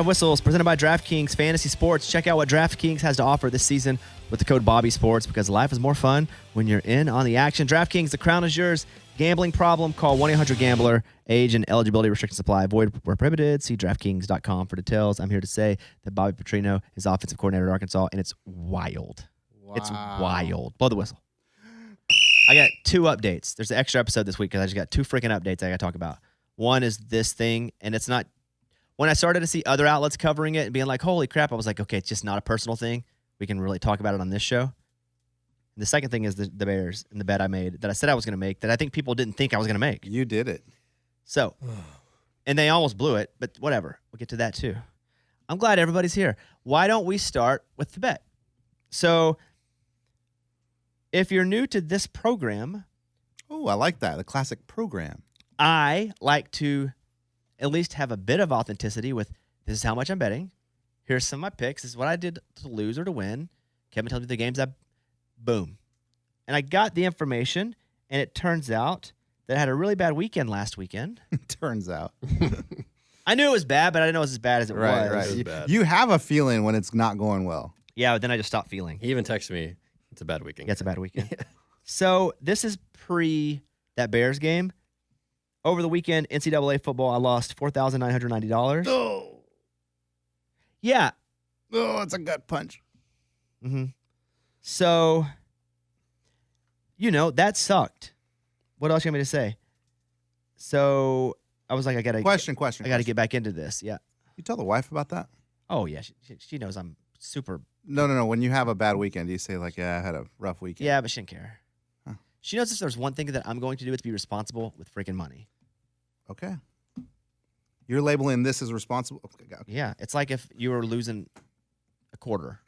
of Whistles, presented by DraftKings Fantasy Sports. Check out what DraftKings has to offer this season with the code Bobby Sports, because life is more fun when you're in on the action. DraftKings, the crown is yours. Gambling problem? Call 1-800-GAMBLER. Age and eligibility restrictions apply. Void where prohibited. See DraftKings.com for details. I'm here to say that Bobby Petrino is offensive coordinator at Arkansas, and it's wild. Wow. It's wild. Blow the whistle. I got 2 updates. There's an extra episode this week because I just got 2 freaking updates I got to talk about. One is this thing, and it's not. When I started to see other outlets covering it and being like, holy crap, I was like, okay, it's just not a personal thing. We can really talk about it on this show. And the second thing is the Bears and the bet I made that I said I was going to make that I think people didn't think I was going to make. You did it. So, and they almost blew it, but whatever. We'll get to that too. I'm glad everybody's here. Why don't we start with the bet? So, if you're new to this program. Oh, I like that. The classic program. I like to at least have a bit of authenticity with this is how much I'm betting. Here's some of my picks. This is what I did to lose or to win. Kevin tells me the games boom. And I got the information, and it turns out that I had a really bad weekend last weekend. Turns out. I knew it was bad, but I didn't know it was as bad as it was. Right. It was bad. You have a feeling when it's not going well. Yeah, but then I just stopped feeling. He even texted me, it's a bad weekend. Yeah, it's a bad weekend. So this is pre that Bears game. Over the weekend, NCAA football, I lost $4,990. Oh. Yeah. Oh, it's a gut punch. Mm-hmm. So, that sucked. What else you want me to say? So, I was like, I got to get back into this. Yeah. You tell the wife about that? Oh, yeah. She knows I'm super. No. When you have a bad weekend, you say like, yeah, I had a rough weekend. Yeah, but she didn't care. Huh. She knows if there's one thing that I'm going to do, it's be responsible with freaking money. Okay. You're labeling this as responsible? Okay. Yeah. It's like if you were losing a quarter.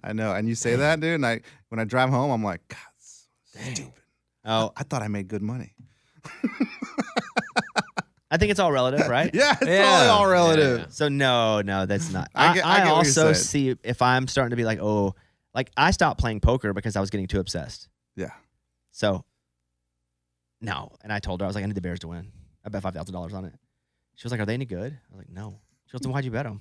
I know. And you say that, dude, and when I drive home, I'm like, God, that's stupid. Oh. I thought I made good money. I think it's all relative, right? Yeah, it's probably all relative. Yeah. So no, that's not. I get I what also you're see if I'm starting to be like, I stopped playing poker because I was getting too obsessed. Yeah. So, no. And I told her, I was like, I need the Bears to win. I bet $5,000 on it. She was like, are they any good? I was like, no. She goes, then why'd you bet them?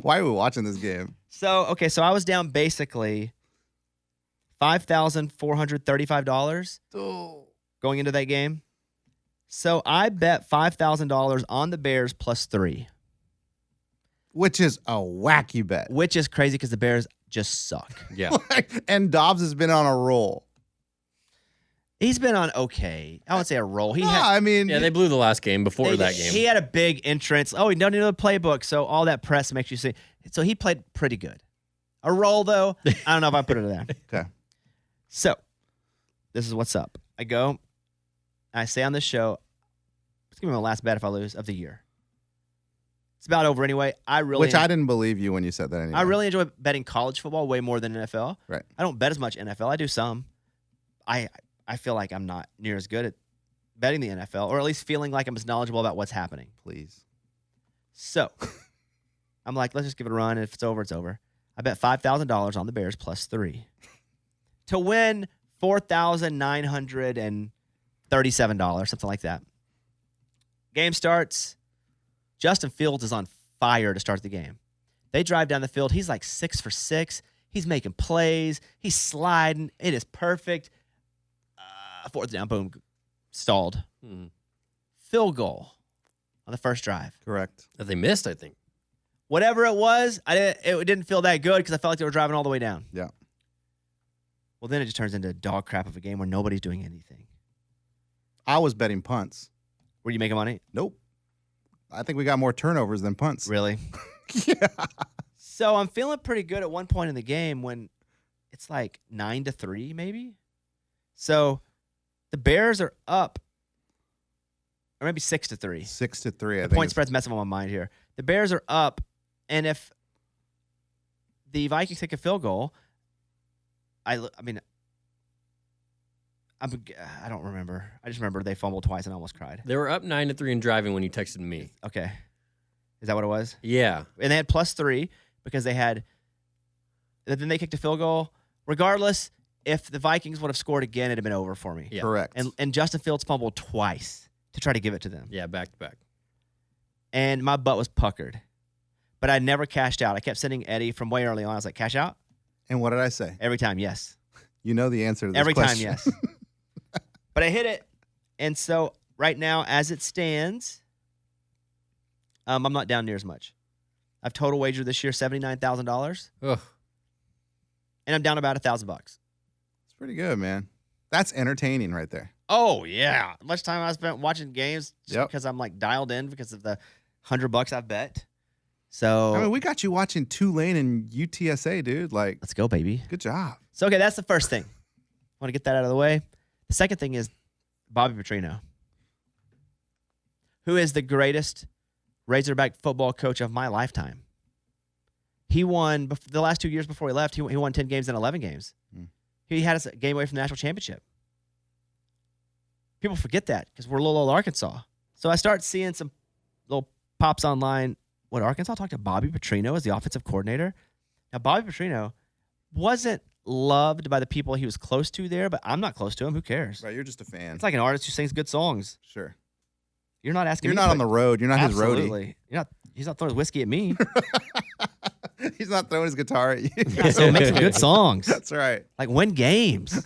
Why are we watching this game? So I was down basically $5,435 going into that game. So I bet $5,000 on the Bears plus 3. Which is a wacky bet. Which is crazy because the Bears just suck. Yeah. And Dobbs has been on a roll. He's been on okay. I wouldn't say a roll. Yeah, they blew the last game before that game. He had a big entrance. Oh, he doesn't know the playbook, so all that press makes you see. So he played pretty good. A roll, though, I don't know if I put it there. Okay. So this is what's up. I go, I say on this show, it's going to be my last bet if I lose of the year. It's about over anyway. Which I didn't believe you when you said that anyway. I really enjoy betting college football way more than NFL. Right. I don't bet as much NFL. I do some. I feel like I'm not near as good at betting the NFL, or at least feeling like I'm as knowledgeable about what's happening. Please. So I'm like, let's just give it a run. And if it's over, it's over. I bet $5,000 on the Bears plus 3 to win $4,937, something like that. Game starts. Justin Fields is on fire to start the game. They drive down the field. He's like 6 for 6. He's making plays. He's sliding. It is perfect. 4th down, boom, stalled. Field goal on the first drive. Correct. That they missed, I think. Whatever it was, it didn't feel that good because I felt like they were driving all the way down. Yeah. Well, then it just turns into a dog crap of a game where nobody's doing anything. I was betting punts. Were you making money? Nope. I think we got more turnovers than punts. Really? Yeah. So I'm feeling pretty good at one point in the game when it's like 9-3 maybe. So the Bears are up, or maybe 6-3. 6-3. The point spread's messing with my mind here. The Bears are up, and if the Vikings take a field goal, I don't remember. I just remember they fumbled twice and I almost cried. They were up 9-3 and driving when you texted me. Okay. Is that what it was? Yeah. And they had plus 3 because then they kicked a field goal. Regardless, if the Vikings would have scored again, it'd have been over for me. Yeah. Correct. And Justin Fields fumbled twice to try to give it to them. Yeah, back to back. And my butt was puckered. but I never cashed out. I kept sending Eddie from way early on. I was like, cash out? And what did I say? Every time, yes. You know the answer to this Every question. time, yes. But I hit it. And so right now, as it stands, I'm not down near as much. I've total wagered this year $79,000, Ugh. and I'm down about $1,000. It's pretty good, man. That's entertaining right there. Oh yeah, much time I spent watching games just Yep. because I'm like dialed in because of the $100 I've bet. So I mean, we got you watching Tulane and UTSA, dude. Like, let's go, baby. good job. So okay, that's the first thing. Want to get that out of the way. The second thing is Bobby Petrino, who is the greatest Razorback football coach of my lifetime. He won the last 2 years before he left. He won 10 games and 11 games. He had us a game away from the national championship. People forget that because we're little old Arkansas. So I start seeing some little pops online. What, Arkansas talked to Bobby Petrino as the offensive coordinator? Now, Bobby Petrino wasn't loved by the people he was close to there, but I'm not close to him. Who cares? Right, you're just a fan. It's like an artist who sings good songs. Sure. You're not asking You're me not to on the road. You're not his roadie. Absolutely. He's not throwing his whiskey at me. He's not throwing his guitar at you. Yeah, so make some good songs. That's right. Like win games.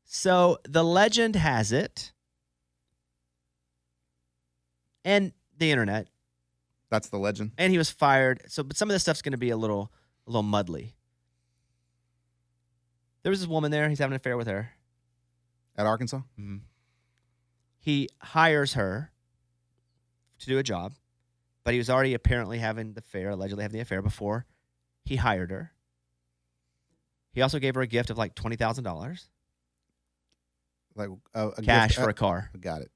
So the legend has it, and the internet, That's the legend. and he was fired. So, but some of this stuff's going to be a little muddly. There was this woman there. He's having an affair with her. At Arkansas? Mm-hmm. He hires her to do a job, but he was already apparently allegedly having the affair before he hired her. He also gave her a gift of like $20,000 Like a cash gift, for a car. Got it.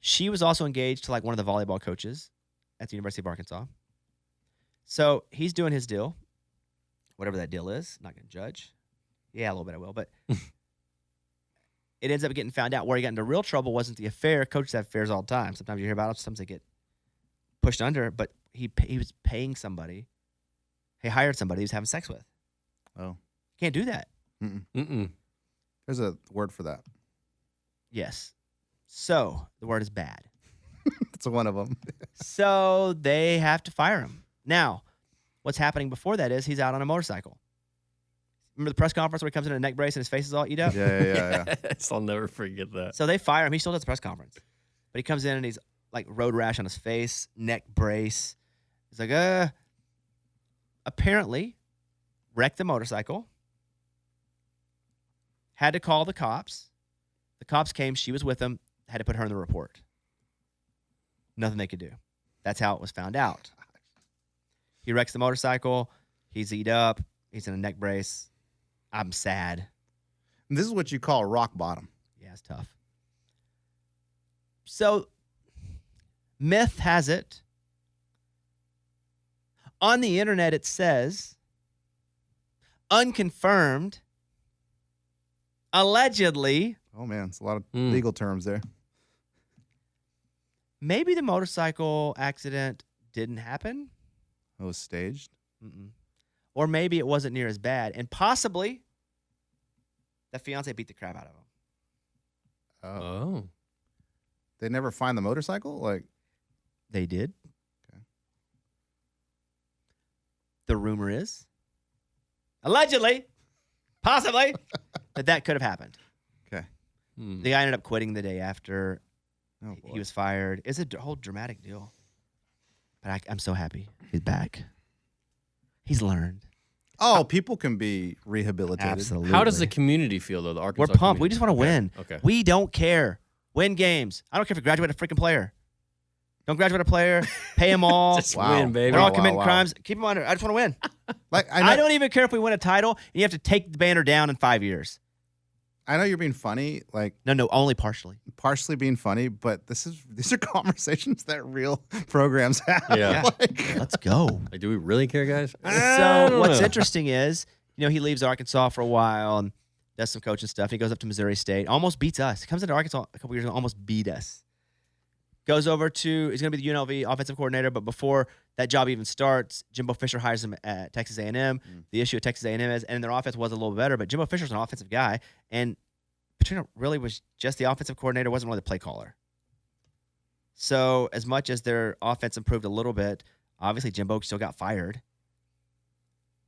She was also engaged to like one of the volleyball coaches at the University of Arkansas. So he's doing his deal, whatever that deal is. Not going to judge. Yeah, a little bit I will, but it ends up getting found out. Where he got into real trouble wasn't the affair. Coaches have affairs all the time. Sometimes you hear about them. Sometimes they get pushed under. But he was paying somebody. He hired somebody he was having sex with. Oh. Can't do that. Mm-mm. There's a word for that. Yes. So the word is bad. That's one of them. So they have to fire him. Now, what's happening before that is he's out on a motorcycle. Remember the press conference where he comes in a neck brace and his face is all eat up? Yeah. Yes, I'll never forget that. So they fire him. He still does the press conference. But he comes in and he's like road rash on his face, neck brace. He's like, apparently wrecked the motorcycle, had to call the cops. The cops came. She was with him, had to put her in the report. Nothing they could do. That's how it was found out. He wrecks the motorcycle. He's eat up. He's in a neck brace. I'm sad. And this is what you call rock bottom. Yeah, it's tough. So, myth has it. On the internet, it says, unconfirmed, allegedly, Oh, man. It's a lot of legal terms there. maybe the motorcycle accident didn't happen. It was staged. Mm-mm. Or maybe it wasn't near as bad. And possibly, the fiance beat the crap out of him. Oh. They never find the motorcycle? Like, They did. Okay. The rumor is, allegedly, possibly, that could have happened. okay. The guy ended up quitting the day after Oh, boy. he was fired. It's a whole dramatic deal. But I'm so happy he's back. He's learned. Oh, people can be rehabilitated. Absolutely. How does the community feel, though? The We're Arkansas pumped. We community? just want to win. Okay. We don't care. Win games. I don't care if you graduate a freaking player. Don't graduate a player. Pay them all. Just Wow. win, baby. They're all Wow, committing wow. crimes. Keep them under. I just want to win. Like, I don't even care if we win a title and you have to take the banner down in 5 years. I know you're being funny, like No, only partially. partially being funny, but these are conversations that real programs have. Yeah. Like, Let's go. Like, do we really care, guys? So what's interesting is, he leaves Arkansas for a while and does some coaching stuff. He goes up to Missouri State, almost beats us. He comes into Arkansas a couple years ago, almost beat us. Goes over to, he's going to be the UNLV offensive coordinator, but before that job even starts, Jimbo Fisher hires him at Texas A&M. The issue at Texas A&M is, and their offense was a little better, but Jimbo Fisher's an offensive guy, and Petrino really was just the offensive coordinator, wasn't really the play caller. So as much as their offense improved a little bit, Obviously, Jimbo still got fired,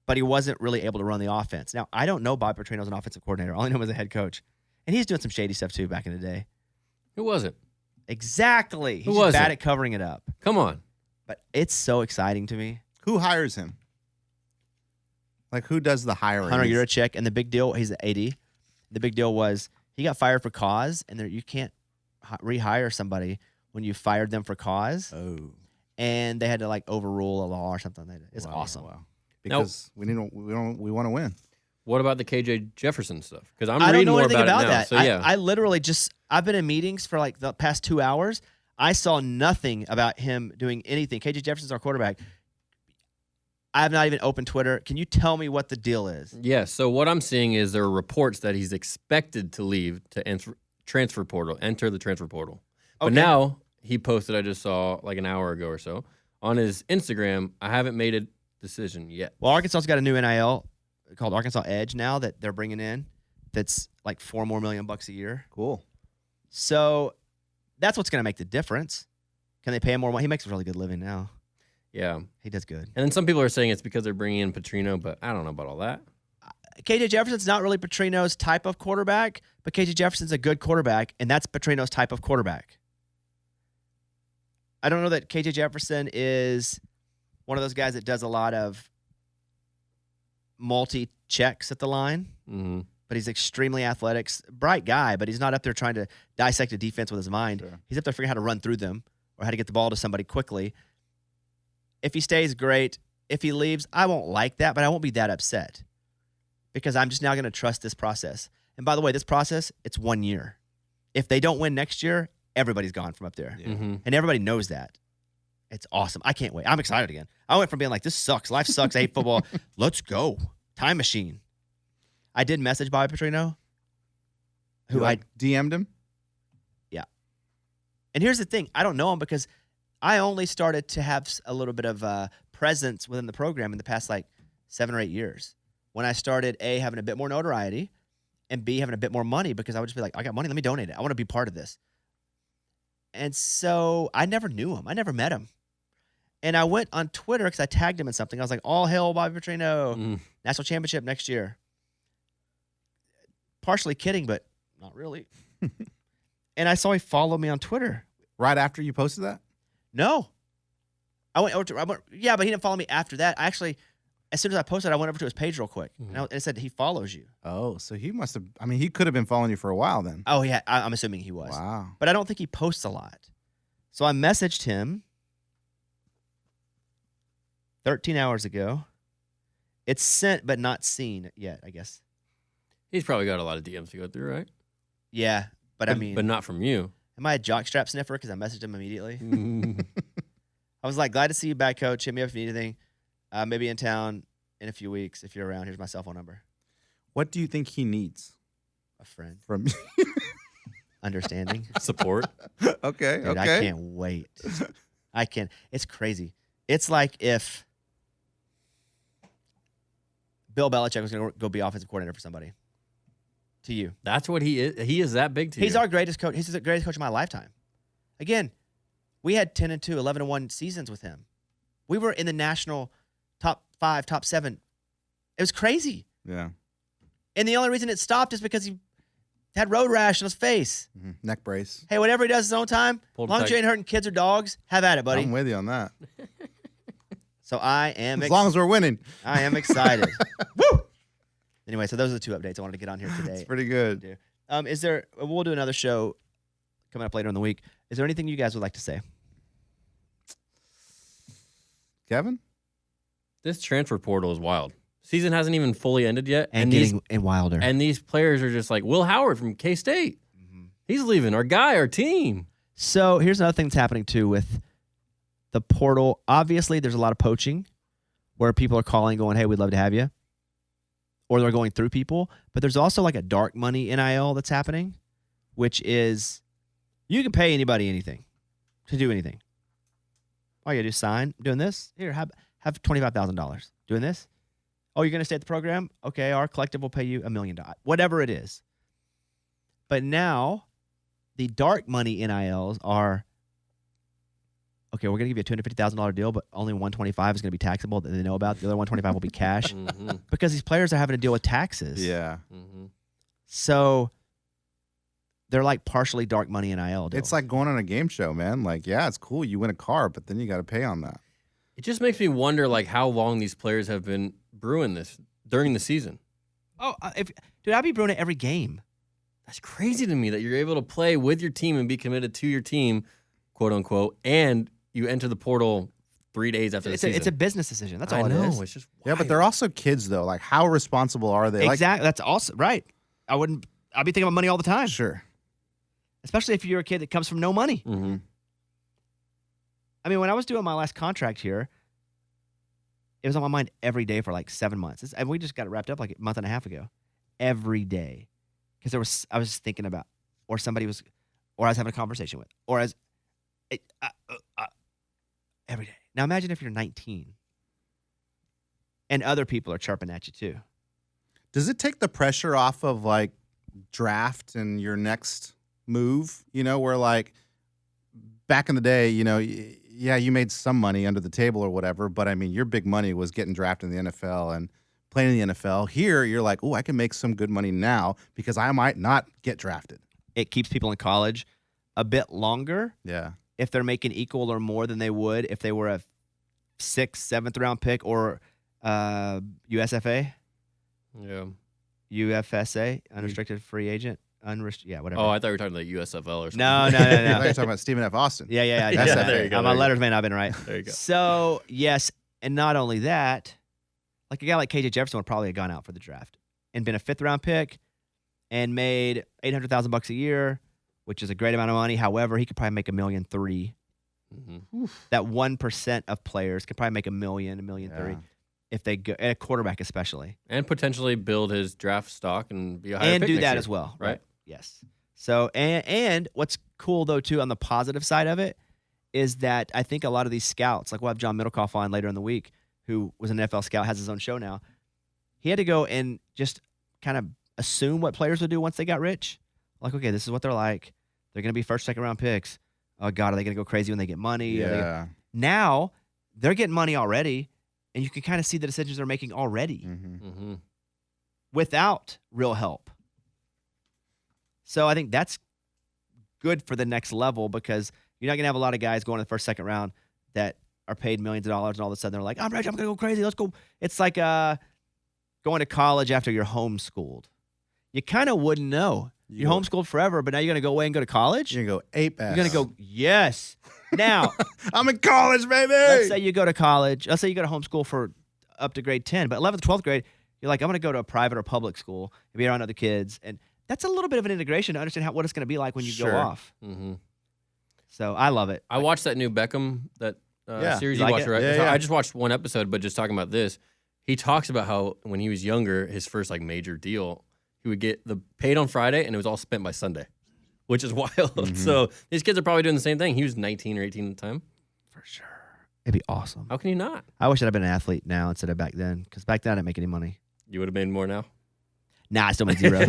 but he wasn't really able to run the offense. Now, I don't know Bobby Petrino's an offensive coordinator. All I know him as a head coach. And he's doing some shady stuff, too, back in the day. Who was it? Exactly. He's Who just was bad it? at covering it up. Come on. But it's so exciting to me. Who hires him? Like, who does the hiring? Hunter Yurachek, and the big deal, he's the AD. The big deal was he got fired for cause, and you can't rehire somebody when you fired them for cause. Oh. And they had to, like, overrule a law or something. It's awesome. Wow. Because we want to win. What about the KJ Jefferson stuff? Because I'm I don't reading know more anything about about it now. that. So, yeah. I literally I've been in meetings for, like, the past 2 hours. I saw nothing about him doing anything. KJ Jefferson's our quarterback. I have not even opened Twitter. Can you tell me what the deal is? Yeah, so what I'm seeing is there are reports that he's expected to leave to enter the transfer portal. But Okay. now he posted, I just saw like an hour ago or so, on his Instagram, I haven't made a decision yet. Well, Arkansas's got a new NIL called Arkansas Edge now that they're bringing in that's like $4 more million a year. Cool. So that's what's going to make the difference. Can they pay him more money? He makes a really good living now. Yeah. He does good. And then some people are saying it's because they're bringing in Petrino, but I don't know about all that. KJ Jefferson's not really Petrino's type of quarterback, but KJ Jefferson's a good quarterback, and that's Petrino's type of quarterback. I don't know that KJ Jefferson is one of those guys that does a lot of multi-checks at the line, Mm-hmm. but he's extremely athletic. Bright guy, but he's not up there trying to dissect a defense with his mind. Sure. He's up there figuring out how to run through them or how to get the ball to somebody quickly. If he stays, great. If he leaves, I won't like that, but I won't be that upset because I'm just now going to trust this process. And by the way, this process, it's 1 year. If they don't win next year, everybody's gone from up there. Yeah. Mm-hmm. And everybody knows that. It's awesome. I can't wait. I'm excited again. I went from being like, this sucks. Life sucks. I hate football. Let's go. Time machine. I did message Bobby Petrino, who You, DM'd him? and here's the thing. I don't know him because I only started to have a little bit of presence within the program in the past like 7 or 8 years. When I started, A, having a bit more notoriety, and B, having a bit more money because I would just be like, I got money, let me donate it. I want to be part of this. And so I never knew him. I never met him. And I went on Twitter because I tagged him in something. I was like, all hail Bobby Petrino, Mm. national championship next year. Partially kidding, but not really. And I saw he followed me on Twitter. Right after you posted that? No. I went, yeah, but he didn't follow me after that. I actually, as soon as I posted, I went over to his page real quick. Mhm. And it said he follows you. Oh, so he must have, he could have been following you for a while then. Oh, yeah, I'm assuming he was. Wow. But I don't think he posts a lot. So I messaged him 13 hours ago. It's sent but not seen yet, I guess. He's probably got a lot of DMs to go through, right? Yeah, but I mean, but not from you. am I a jockstrap sniffer because I messaged him immediately? Mm. I was like, glad to see you back, coach. Hit me up if you need anything. Maybe in town in a few weeks if you're around. Here's my cell phone number. What do you think he needs A friend. from Understanding. Support. Okay, Dude, I can't wait. It's crazy. It's like if Bill Belichick was going to go be offensive coordinator for somebody. To you. That's what he is. He is that big to you. He's our greatest coach. He's the greatest coach of my lifetime. Again, we had 10-2, 11-1 seasons with him. We were in the national top 5, top 7. It was crazy. Yeah. And the only reason it stopped is because he had road rash on his face. Mm-hmm. Neck brace. Hey, whatever he does his own time, Pulled as long as you tight. ain't hurting kids or dogs, have at it, buddy. I'm with you on that. So I am As long as we're winning. I am excited. Woo! Anyway, so those are the 2 updates I wanted to get on here It's today. pretty good. Is there? We'll do another show coming up later in the week. Is there anything you guys would like to say? Kevin? This transfer portal is wild. Season hasn't even fully ended yet, And these getting in wilder. and these players are just like Will Howard from K-State. Mhm. He's leaving. Our guy, our team. So here's another thing that's happening too with the portal. Obviously, there's a lot of poaching where people are calling, going, "Hey, we'd love to have you," or they're going through people. But there's also like a dark money NIL that's happening, which is you can pay anybody anything to do anything. All you gotta do is sign. Doing this here, have $25,000. Doing this. Oh, you're gonna stay at the program? Okay, our collective will pay you $1 million. Whatever it is. But now, the dark money NILs are okay, we're going to give you a $250,000 deal, but only $125 is going to be taxable that they know about. The other $125 will be cash because these players are having to deal with taxes. Yeah. So they're like partially dark money NIL deals. It's like going on a game show, man. Like, yeah, it's cool. You win a car, but then you got to pay on that. It just makes me wonder, like, how long these players have been brewing this during the season. Oh, dude, I'd be brewing it every game. That's crazy to me that you're able to play with your team and be committed to your team, quote unquote, and you enter the portal 3 days after the season. It's a business decision. That's all I it know. is. It's just Yeah, but they're also kids, though. Like, how responsible are they? Exactly. That's also right. I'd be thinking about money all the time. Sure. Especially if you're a kid that comes from no money. Mm-hmm. I mean, when I was doing my last contract here, it was on my mind every day for like 7 months. And we just got it wrapped up like a month and a half ago. Every day. Because I was just thinking about, or somebody was, or I was having a conversation with, or every day. Now imagine if you're 19 and other people are chirping at you too. Does it take the pressure off of like draft and your next move? You know, where like back in the day, you know, yeah, you made some money under the table or whatever, but I mean, your big money was getting drafted in the NFL and playing in the NFL. Here, you're like, oh, I can make some good money now because I might not get drafted. It keeps people in college a bit longer. Yeah. If they're making equal or more than they would if they were a 6th, 7th round pick or USFA, UFSA, unrestricted free agent, whatever. Oh, I thought you were talking like USFL or something. No. I thought you were talking about Stephen F. Austin. Yeah. There you go. My letters may not have been right. There you go. So, yes, and not only that, like a guy like KJ Jefferson would probably have gone out for the draft and been a 5th round pick and made $800,000 a year, which is a great amount of money. However, he could probably make $1.3 million. That 1% of players could probably make $1 million, $1.3 million if they go at a quarterback, especially, and potentially build his draft stock and be a higher and pick do next that year. as well, right? Yes. So, and what's cool though too on the positive side of it is that I think a lot of these scouts, like we'll have John Middlecoff on later in the week, who was an NFL scout, has his own show now. He had to go and just kind of assume what players would do once they got rich. Like, okay, this is what they're like. They're going to be 1st, 2nd round picks. Oh, God, are they going to go crazy when they get money? Yeah. Now, they're getting money already, and you can kind of see the decisions they're making already without real help. So I think that's good for the next level because you're not going to have a lot of guys going in the 1st, 2nd round that are paid millions of dollars, and all of a sudden they're like, I'm rich, I'm going to go crazy, let's go. It's like going to college after you're homeschooled. You kind of wouldn't know. You're homeschooled forever, but now you're going to go away and go to college? You're going to go ape ass. You're going to go, yes. Now, I'm in college, baby. let's say you go to college. Let's say you go to homeschool for up to grade 10, but 11th, 12th grade, you're like, I'm going to go to a private or public school and be around other kids. And that's a little bit of an integration to understand what it's going to be like when you go off. So I love it. I watched that new Beckham, series you like watched, it? right? Yeah. I just watched one episode, but just talking about this, he talks about how when he was younger, his first like major deal, he would get paid on Friday and it was all spent by Sunday, which is wild. So these kids are probably doing the same thing. He was 19 or 18 at the time. For sure. It'd be awesome. How can you not? I wish I'd been an athlete now instead of back then, because back then I didn't make any money. You would have made more now. Nah, I still made zero.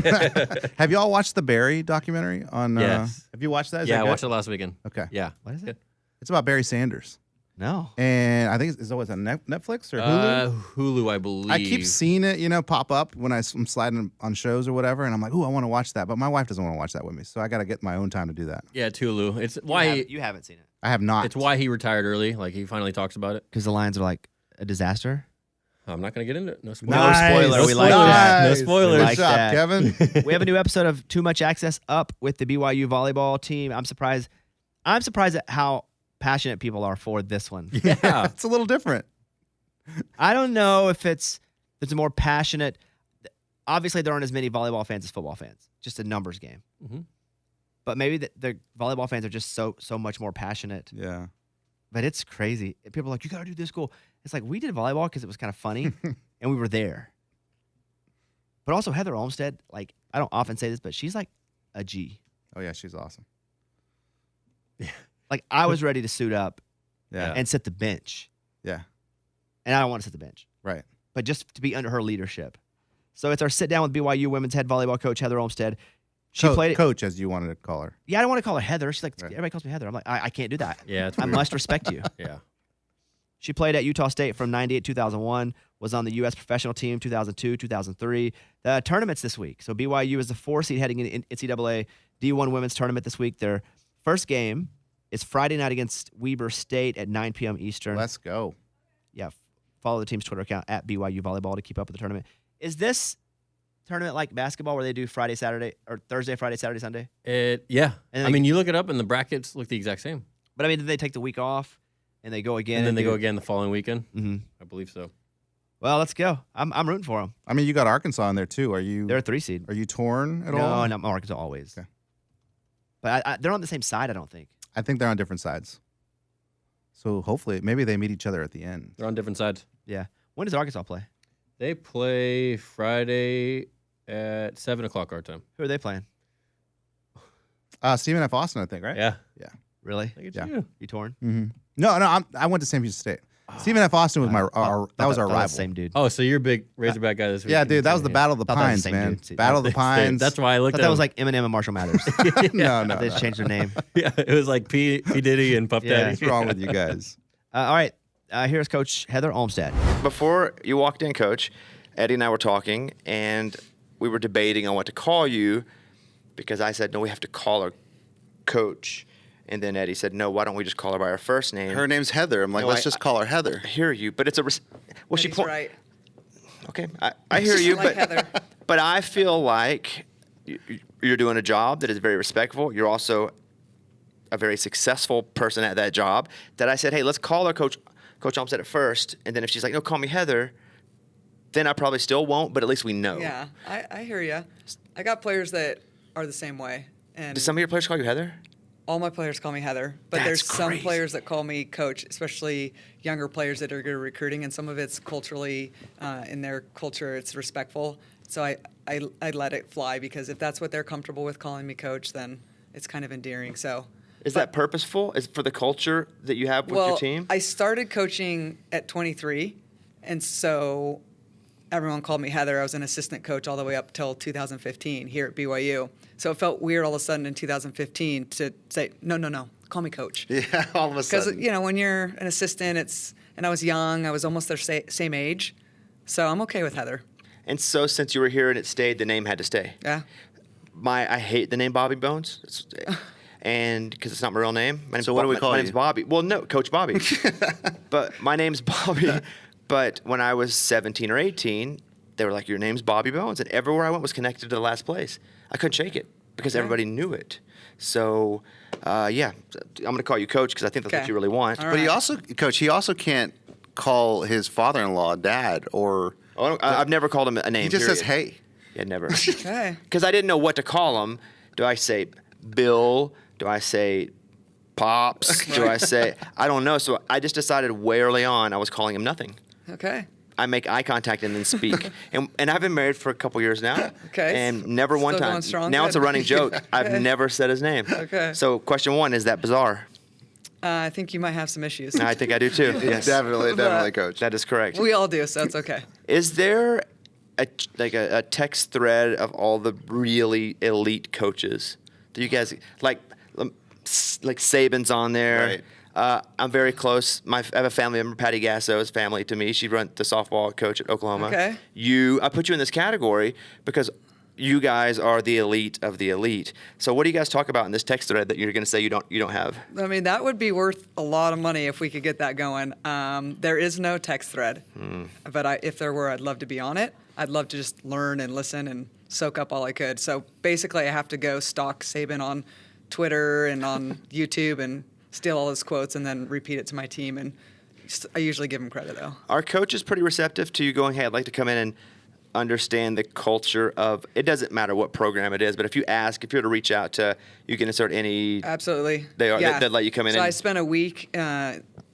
Have you all watched the Barry documentary on? Yes. Have you watched that? Is Yeah, that I good? watched it last weekend. Okay. Yeah. What is it? It's about Barry Sanders, No. and I think it's always on Netflix or Hulu. Hulu, I believe. I keep seeing it, pop up when I'm sliding on shows or whatever, and I'm like, "Ooh, I want to watch that," but my wife doesn't want to watch that with me, so I got to get my own time to do that. Yeah, it's Hulu. It's why You haven't seen it. I have not. it's why he retired early. Like he finally talks about it. Because the Lions are like a disaster. I'm not gonna get into it. No No spoilers. spoiler. We like spoilers. that. No Nice. spoilers. Good like job, that. Kevin. We have a new episode of Too Much Access up with the BYU volleyball team. I'm surprised at how passionate people are for this one. Yeah. It's a little different. I don't know if it's more passionate. Obviously, there aren't as many volleyball fans as football fans. Just a numbers game. Mhm. But maybe the volleyball fans are just so much more passionate. Yeah. But it's crazy. People are like, you got to do this goal. It's like, we did volleyball because it was kind of funny, and we were there. But also, Heather Olmstead, like, I don't often say this, but she's like a G. Oh yeah, she's awesome. Like, I was ready to suit up Yeah. and sit the bench. Yeah. And I don't want to sit the bench. Right. But just to be under her leadership. So it's our sit down with BYU women's head volleyball coach, Heather Olmstead. She played it. Coach, as you wanted to call her. Yeah, I don't want to call her Heather. She's like, everybody calls me Heather. I'm like, I can't do that. Yeah, it's I weird. must respect you. Yeah. She played at Utah State from 98 2001, was on the U.S. professional team 2002, 2003. The tournaments this week. So BYU is the 4 seed heading into NCAA D1 women's tournament this week. Their first game is Friday night against Weber State at 9 p.m. Eastern. Let's go. Yeah, follow the team's Twitter account at BYU Volleyball to keep up with the tournament. Is this tournament like basketball where they do Friday, Saturday, or Thursday, Friday, Saturday, Sunday? Yeah. And I mean, you look it up and the brackets look the exact same. But I mean, did they take the week off and they go again? And then they do- go again the following weekend? Mhm. I believe so. Well, let's go. I'm rooting for them. I mean, you got Arkansas in there too. Are you? They're a 3 seed. Are you torn at all? No, not Arkansas always. Okay. But they're on the same side, I don't think. I think they're on different sides. So hopefully, maybe they meet each other at the end. They're on different sides. Yeah. When does Arkansas play? They play Friday at 7 o'clock our time. Who are they playing? Stephen F. Austin, I think, right? Yeah. Really? Look at Yeah. you. You torn? Mm-hmm. No, I went to San Francisco State. Stephen F. Austin was that was our rival. Same dude. Oh, so you're a big Razorback guy this week. Yeah, dude, that was the Battle of the Thought that was Pines, the same man. dude. Battle of the Pines. That's why I I looked thought at that was him. like Eminem and Marshall Mathers. no. They just changed their name. Yeah, it was like P. Diddy and Puff Yeah. Daddy. What's wrong with you guys? All right. Here's Coach Heather Olmstead. Before you walked in, Coach, Eddie and I were talking, and we were debating on what to call you because I said, no, we have to call her Coach. And then Eddie said, no, why don't we just call her by her first name? Her name's Heather. I'm like, No, let's I- just call her Heather. I hear you, but it's a... well, she Eddie's right. Okay, I hear you, Like but Heather. but I feel like you're doing a job that is very respectful. You're also a very successful person at that job. That I said, hey, let's call her Coach Olmstead at first, and then if she's like, no, call me Heather, then I probably still won't, but at least we know. Yeah, I hear you. I got players that are the same way, and Do some of your players call you Heather? all my players call me Heather. But That's there's some crazy. players that call me Coach, especially younger players that are good at recruiting, and some of it's culturally in their culture, it's respectful. So I let it fly because if that's what they're comfortable with calling me Coach, then it's kind of endearing. So. Is that purposeful? Is it for the culture that you have with Well, your team? I started coaching at 23, and so everyone called me Heather. I was an assistant coach all the way up till 2015 here at BYU. So it felt weird all of a sudden in 2015 to say, no, call me Coach. Yeah, all of a Because, sudden. you know, when you're an assistant, and I was young, I was almost their same age. So I'm okay with Heather. And so since you were here and it stayed, the name had to stay. Yeah. I hate the name Bobby Bones. And because it's not my real name. My name's So what do we call My name's you? Bobby. Well, no, Coach Bobby. But my name's Bobby. But when I was 17 or 18, they were like, your name's Bobby Bones. And everywhere I went was connected to the last place. I couldn't shake it because everybody knew it. So, yeah, I'm going to call you Coach because I think that's what Okay. you really want. All But he right. also, Coach, he also can't call his father-in-law Dad or Oh, I've never called him a name. he just says, period. hey. Yeah, never. Okay. Because I didn't know what to call him. Do I say Bill? Do I say Pops? Do I say I don't know. So I just decided way early on I was calling him nothing. Okay. I make eye contact and then speak. and I've been married for a couple years now. Okay. And never one Still time. going strong? Now it's a Good. running joke. I've Okay. never said his name. Okay. So question one, is that bizarre? I think you might have some issues. I think I do too. Yes. Definitely, Coach. That is correct. We all do, so it's okay. Is there a text thread of all the really elite coaches? Do you guys like Saban's on there? Right. I'm very close. I have a family member, Patty Gasso, is family to me. She runs the softball coach at Oklahoma. Okay. I put you in this category because you guys are the elite of the elite. So what do you guys talk about in this text thread that you're going to say you don't have? I mean, that would be worth a lot of money if we could get that going. There is no text thread, but if there were, I'd love to be on it. I'd love to just learn and listen and soak up all I could. So basically, I have to go stalk Saban on Twitter and on YouTube and steal all his quotes and then repeat it to my team. And I usually give him credit, though. Are coaches pretty receptive to you going, hey, I'd like to come in and understand the culture of, it doesn't matter what program it is, but if you were to reach out to, you can insert any, Absolutely. they'd let you come in So and- I spent a week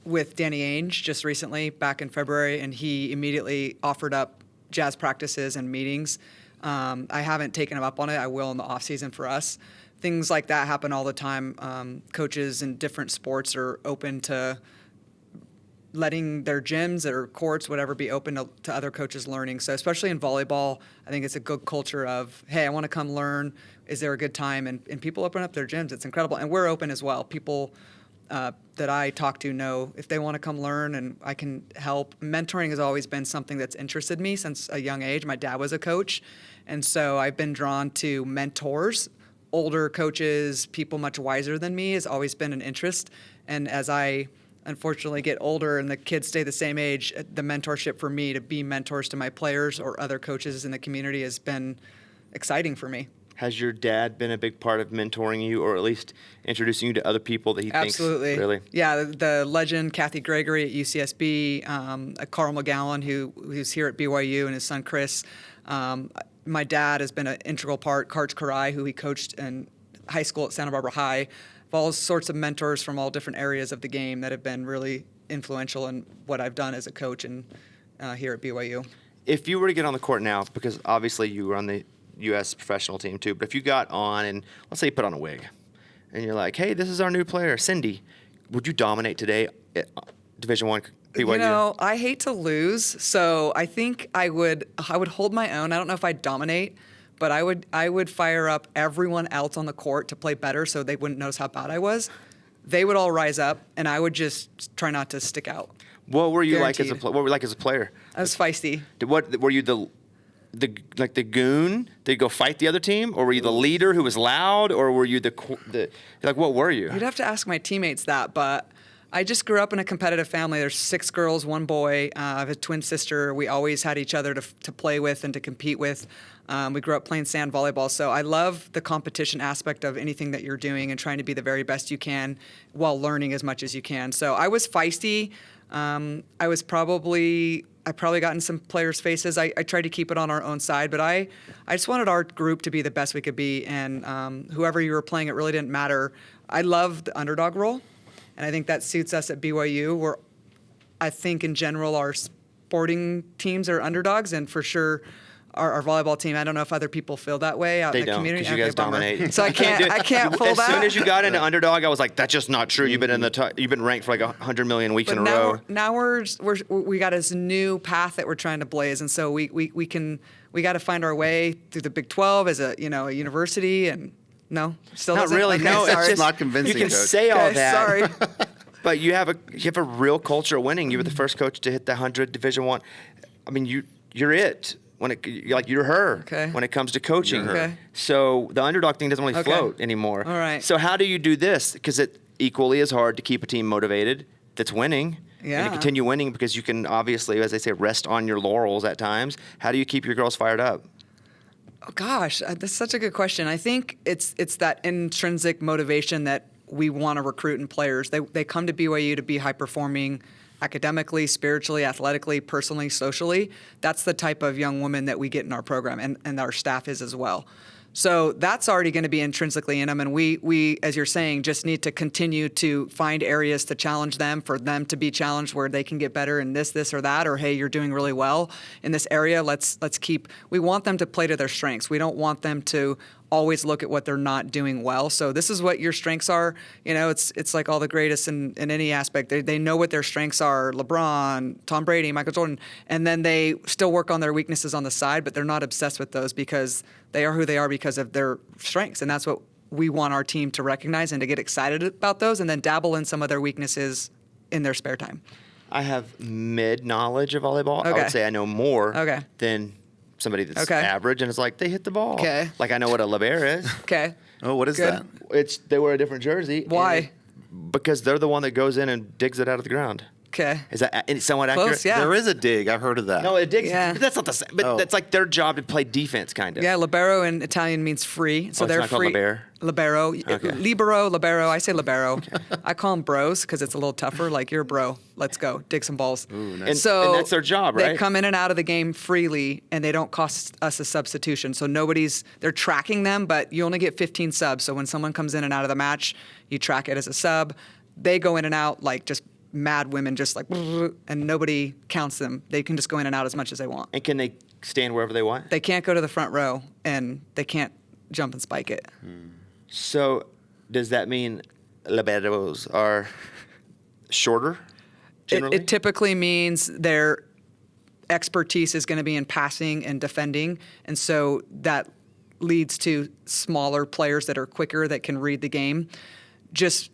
with Danny Ainge just recently, back in February, and he immediately offered up jazz practices and meetings. I haven't taken him up on it. I will in the off season for us. Things like that happen all the time. Coaches in different sports are open to letting their gyms or courts, whatever, be open to other coaches learning. So especially in volleyball, I think it's a good culture of, hey, I want to come learn. Is there a good time? And people open up their gyms. It's incredible. And we're open as well. People that I talk to know if they want to come learn and I can help. Mentoring has always been something that's interested me since a young age. My dad was a coach. And so I've been drawn to mentors. Older coaches, people much wiser than me, has always been an interest. And as I unfortunately get older and the kids stay the same age, the mentorship for me to be mentors to my players or other coaches in the community has been exciting for me. Has your dad been a big part of mentoring you, or at least introducing you to other people that he Absolutely. thinks really? Yeah, the legend Kathy Gregory at UCSB, Carl McGowan, who's here at BYU, and his son Chris. My dad has been an integral part. Karch Karai, who he coached in high school at Santa Barbara High. All sorts of mentors from all different areas of the game that have been really influential in what I've done as a coach and here at BYU. If you were to get on the court now, because obviously you were on the U.S. professional team too, but if you got on and let's say you put on a wig and you're like, hey, this is our new player, Cindy, would you dominate today at Division I BYU? You know, I hate to lose, so I think I would hold my own. I don't know if I'd dominate, but I would fire up everyone else on the court to play better so they wouldn't notice how bad I was. They would all rise up, and I would just try not to stick out. What were you Guaranteed. what were you like as a player? I was feisty. What were you the goon? Did you go fight the other team, or were you the leader who was loud, or were you the like what were you? You'd have to ask my teammates that, but I just grew up in a competitive family. There's 6 girls, 1 boy. I have a twin sister. We always had each other to play with and to compete with. We grew up playing sand volleyball, so I love the competition aspect of anything that you're doing and trying to be the very best you can while learning as much as you can. So I was feisty. I probably got in some players' faces. I tried to keep it on our own side, but I just wanted our group to be the best we could be, and whoever you were playing, it really didn't matter. I love the underdog role, and I think that suits us at BYU, where I think in general our sporting teams are underdogs, and for sure our volleyball team, I don't know if other people feel that way out in the community. Because you guys bummer. dominate. So I can't pull as that. As soon as you got into underdog, I was like, that's just not true. You've been in the you've been ranked for like 100 million weeks in a row. Now we got this new path that we're trying to blaze, and so we got to find our way through the Big 12 as a university, and no, still Not doesn't? really. Okay, No, sorry. it's just not convincing, You can Coach. say all Okay, that. sorry. But you have a real culture of winning. You were the first coach to hit the 100 Division I. I mean, you're it. You're her Okay. when it comes to coaching. You're her. Okay. So the underdog thing doesn't really Okay. float anymore. All right. So how do you do this? Because it equally is hard to keep a team motivated that's winning. And Yeah. to continue winning, because you can obviously, as they say, rest on your laurels at times. How do you keep your girls fired up? Oh, gosh, that's such a good question. I think it's that intrinsic motivation that we want to recruit in players. They come to BYU to be high performing academically, spiritually, athletically, personally, socially. That's the type of young woman that we get in our program, and our staff is as well. So that's already going to be intrinsically in them, and we, as you're saying, just need to continue to find areas to challenge them, for them to be challenged where they can get better in this or that, or hey, you're doing really well in this area. Let's keep. We want them to play to their strengths. We don't want them to always look at what they're not doing well. So this is what your strengths are. It's like all the greatest in any aspect. They know what their strengths are. LeBron, Tom Brady, Michael Jordan, and then they still work on their weaknesses on the side, but they're not obsessed with those because they are who they are because of their strengths. And that's what we want our team to recognize and to get excited about those, and then dabble in some of their weaknesses in their spare time. I have mid knowledge of volleyball. I Okay. would say I know more Okay. than somebody that's Okay. average, and it's like they hit the ball. Okay. Like I know what a libero is. Okay. Oh, what is Good. that? They wear a different jersey. Why? Because they're the one that goes in and digs it out of the ground. Okay. Is that somewhat accurate? Close, yeah. There is a dig. I've heard of that. No, it digs. Yeah. But that's not the same. But Oh. that's like their job to play defense, kind of. Yeah, libero in Italian means free, so Oh, it's they're not called free. libero? Libero, Okay. libero. I say libero. I call them bros because it's a little tougher. Like you're a bro. Let's go dig some balls. Ooh, nice. And, So and that's their job, They right? come in and out of the game freely, and they don't cost us a substitution. So they're tracking them, but you only get 15 subs. So when someone comes in and out of the match, you track it as a sub. They go in and out like just mad women, just like, and nobody counts them. They can just go in and out as much as they want. And can they stand wherever they want? They can't go to the front row, and they can't jump and spike it. So does that mean liberos are shorter? generally? It typically means their expertise is going to be in passing and defending, and so that leads to smaller players that are quicker, that can read the game. Just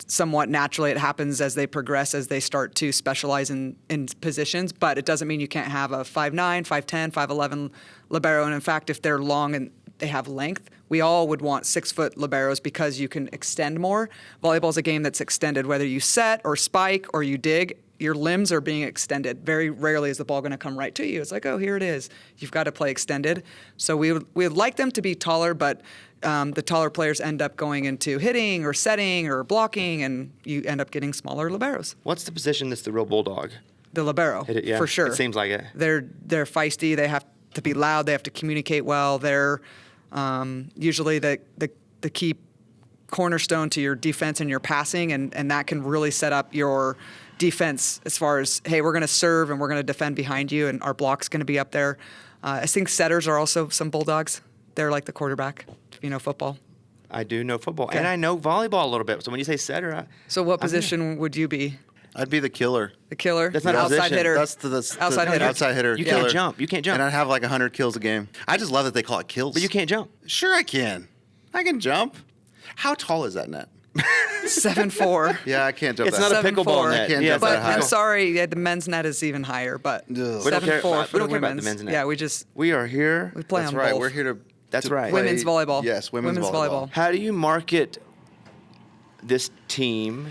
somewhat naturally, it happens as they progress, as they start to specialize in positions, but it doesn't mean you can't have a 5'9", 5'10", 5'11" libero. And in fact, if they're long and they have length, we all would want 6-foot liberos because you can extend more. Volleyball is a game that's extended. Whether you set or spike or you dig, your limbs are being extended. Very rarely is the ball going to come right to you. It's like, oh, here it is. You've got to play extended. So we would like them to be taller, but the taller players end up going into hitting or setting or blocking, and you end up getting smaller liberos. What's the position that's the real bulldog? The libero, Hit it, yeah. for sure. It seems like it. They're feisty. They have to be loud. They have to communicate well. They're usually the key cornerstone to your defense and your passing, and that can really set up your defense as far as, hey, we're going to serve and we're going to defend behind you, and our block's going to be up there. I think setters are also some bulldogs. They're like the quarterback, if you know football. I do know football, Okay. and I know volleyball a little bit. So when you say setter, So what position would you be? I'd be the killer. The killer? That's not a outside position. hitter. That's the Outside hitter. Outside hitter. you killer. can't jump. You can't jump. And I'd have like 100 kills a game. I just love that they call it kills. But you can't jump. Sure, I can. I can jump. How tall is that net? 7'4". Yeah, I can't jump It's that. not a 7'4". pickleball net. I can't Yeah, jump But that high. I'm sorry, the men's net is even higher. But We don't care 7'4" about- for we don't the care about the women's. men's net. Yeah, We are here. we play That's on right. both. We're here to. That's to right. play- Women's volleyball. Yes, women's volleyball. How do you market this team?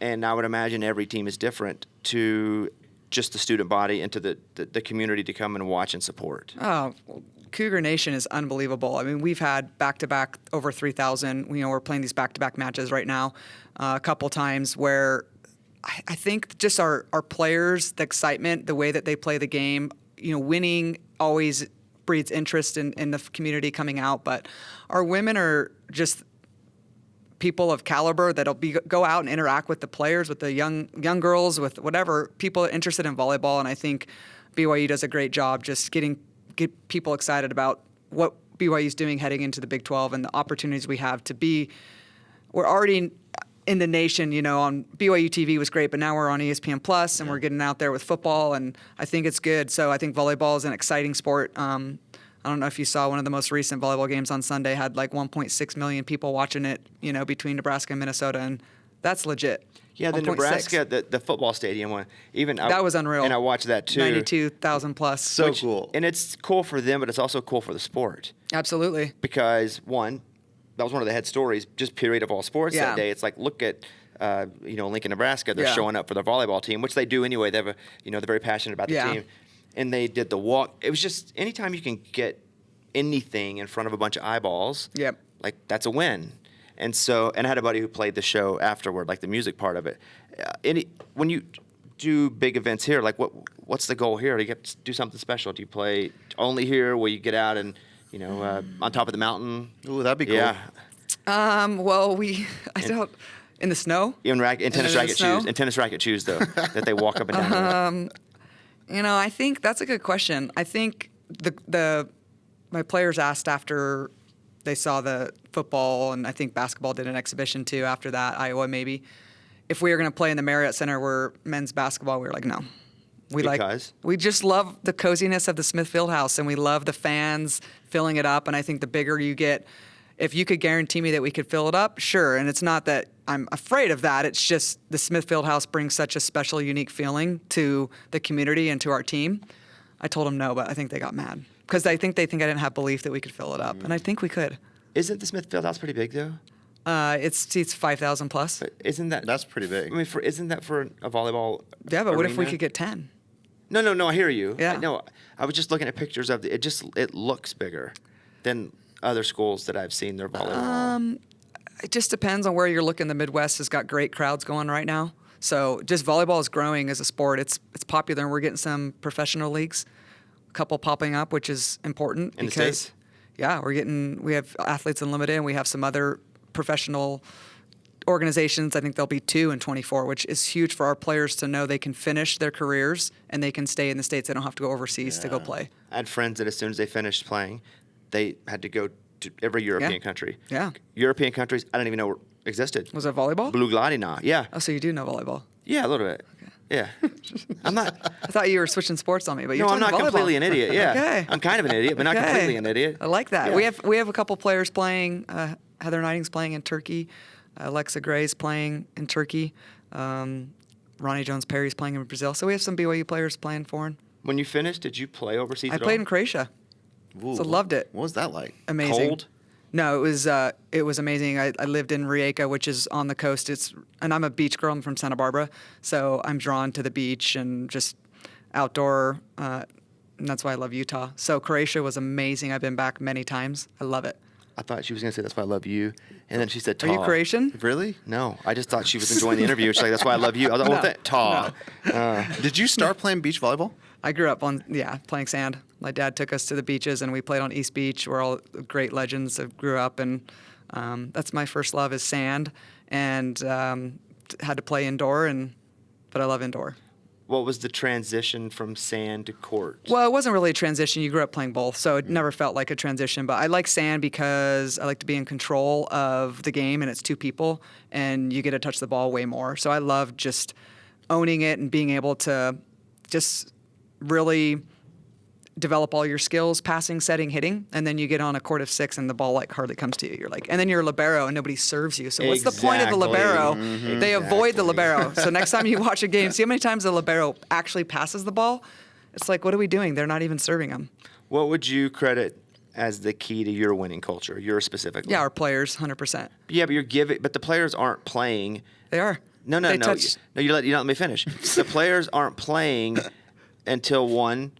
And I would imagine every team is different to just the student body and to the community to come and watch and support. Oh, Cougar Nation is unbelievable. I mean, we've had back-to-back over 3,000. We're playing these back-to-back matches right now a couple times where I think just our players, the excitement, the way that they play the game, winning always breeds interest in the community coming out. But our women are just people of caliber that'll go out and interact with the players, with the young girls, with whatever people interested in volleyball. And I think BYU does a great job just get people excited about what BYU is doing heading into the Big 12 and the opportunities we have to be. We're already in the nation, on BYU TV was great, but now we're on ESPN Plus and we're getting out there with football, and I think it's good. So I think volleyball is an exciting sport. I don't know if you saw one of the most recent volleyball games on Sunday had like 1.6 million people watching it, between Nebraska and Minnesota, and that's legit. Yeah, the 1.6. Nebraska, the football stadium one, That was unreal. And I watched that too. 92,000 plus. So cool. And it's cool for them, but it's also cool for the sport Absolutely. because one, that was one of the head stories, just period of all sports Yeah. that day. It's like, look at, Lincoln, Nebraska. They're Yeah. showing up for their volleyball team, which they do anyway. They have they're very passionate about the Yeah. team. And they did the walk. It was just anytime you can get anything in front of a bunch of eyeballs, Yep. like that's a win. And so, and I had a buddy who played the show afterward, like the music part of it. When you do big events here, like what's the goal here? Do you get to do something special? Do you play only here? Will you get out and on top of the mountain? Ooh, that'd be cool. Yeah, Well, I don't in the snow. in tennis in the racket snow? shoes. In tennis racket shoes, though, that they walk up and down. with. I think that's a good question. I think my players asked after they saw the football, and I think basketball did an exhibition too after that, Iowa maybe, if we were going to play in the Marriott Center where men's basketball, we were like, no. Because? We just love the coziness of the Smith Fieldhouse, and we love the fans filling it up, and I think the bigger you get, if you could guarantee me that we could fill it up, sure. And it's not that I'm afraid of that. It's just the Smith Fieldhouse brings such a special, unique feeling to the community and to our team. I told them no, but I think they got mad because they think I didn't have belief that we could fill it up, and I think we could. Isn't the Smith Fieldhouse pretty big though? It seats 5,000 plus. But isn't that That's pretty big. I mean, isn't that for a volleyball? Yeah, but what if we arena? could get 10? No, I hear you. Yeah. No, I was just looking at pictures of it looks bigger than other schools that I've seen their volleyball. It just depends on where you're looking. The Midwest has got great crowds going right now. So just volleyball is growing as a sport. It's popular, and we're getting some professional leagues, a couple popping up, which is important In the because States? yeah, we have Athletes Unlimited, and we have some other professional organizations. I think there'll be 2 in 24, which is huge for our players to know they can finish their careers and they can stay in the States. They don't have to go overseas to go play. I had friends that as soon as they finished playing, they had to go to every European country. Yeah. European countries I didn't even know existed. Was it volleyball? Blue Gladina. Yeah. Oh, so you do know volleyball. Yeah, a little bit. Yeah. I'm not. I thought you were switching sports on me, but you're No, I'm talking not volleyball. completely an idiot. Yeah. Okay. I'm kind of an idiot, but not Okay. completely an idiot. I like that. Yeah. We have a couple players playing. Heather Knighting's playing in Turkey. Alexa Gray's playing in Turkey. Ronnie Jones Perry's playing in Brazil. So we have some BYU players playing foreign. When you finished, did you play overseas I at played all? in Croatia. Ooh, So loved it. What was that like? Amazing. Cold? No, it was amazing. I lived in Rijeka, which is on the coast. And I'm a beach girl. I'm from Santa Barbara, so I'm drawn to the beach and just outdoor. And that's why I love Utah. So Croatia was amazing. I've been back many times. I love it. I thought she was going to say, that's why I love you. And then she said, Are you "Ta." Croatian? Really? No, I just thought she was enjoying the interview. She's like, that's why I love you. I was like, well, Ta. Did you start playing beach volleyball? I grew up playing sand. My dad took us to the beaches, and we played on East Beach, where all the great legends have grew up. And that's my first love is sand, and had to play indoor, but I love indoor. What was the transition from sand to court? Well, it wasn't really a transition. You grew up playing both, so it never felt like a transition. But I like sand because I like to be in control of the game, and it's two people, and you get to touch the ball way more. So I love just owning it and being able to just really develop all your skills, passing, setting, hitting, and then you get on a court of 6 and the ball like hardly comes to you. You're like, and then you're a libero and nobody serves you. So what's the point of the libero? Exactly. They avoid the libero. So next time you watch a game, see how many times the libero actually passes the ball? It's like, what are we doing? They're not even serving them. What would you credit as the key to your winning culture, your specifically? Yeah, our players, 100%. Yeah, but the players aren't playing. They are. No. They No, touch- you don't let me finish. The players aren't playing until one,